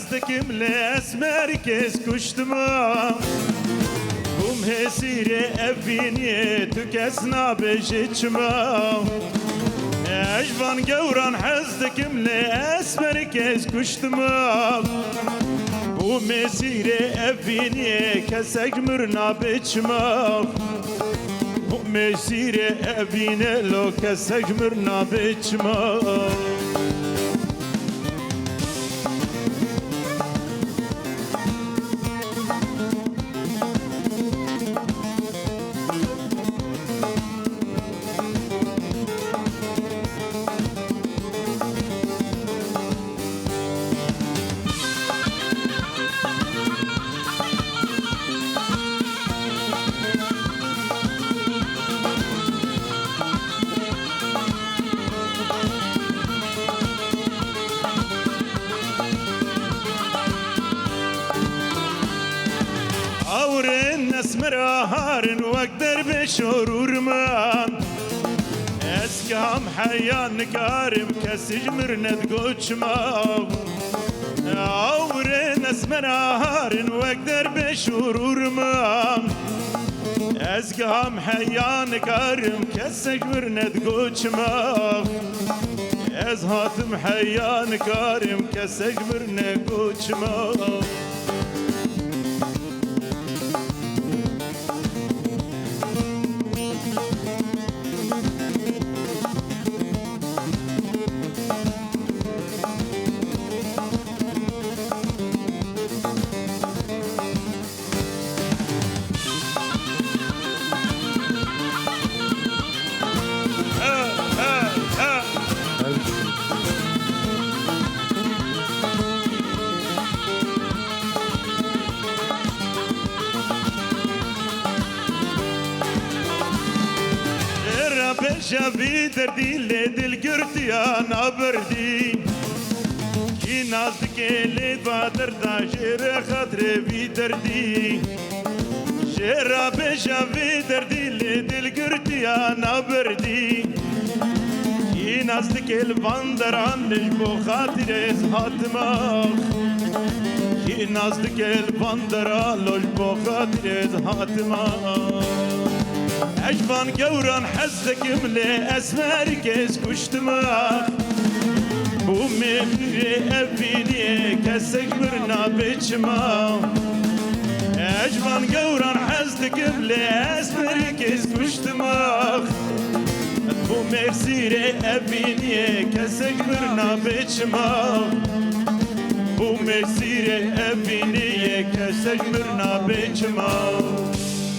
حزدكم لأسمر كيس كشتما بوم هسيري أبيني تكسنا بجيتشما أجفان قوران حزدكم لأسمر كيس كشتما بوم هسيري أبيني كسك مرنا بجما مسیر ابینه لو کسک مرنا بچما أورن أسمر هارن وقدر بشورورمان أسكام حيان كارم كسجمر ندقوشما أورن أسمر هارن وقدر بشورورمان أسكام حيان كارم كسجمر ندقوشما أزهاتم حيان كارم كسجمر ندقوشما شافي دردي لدل قرتيان أبردي كي نازك اللي بادر دا شير خاطر في دردي شراب شافي دردي لدل قرتيان أبردي كي نازك البندر عن لجبو خاطر إزهاتماخ كي نازك البندر عن لجبو خاطر إزهاتماخ أجفان قوران حزكم لأسمار كيس كشتما بومي أبيني كسك مرنا بيتشما أجفان قوران حزكم لأسمار كيس كشتما بومي سيري أبيني كسك مرنا بيتشما بومي سيري أبيني كسك مرنا بيتشما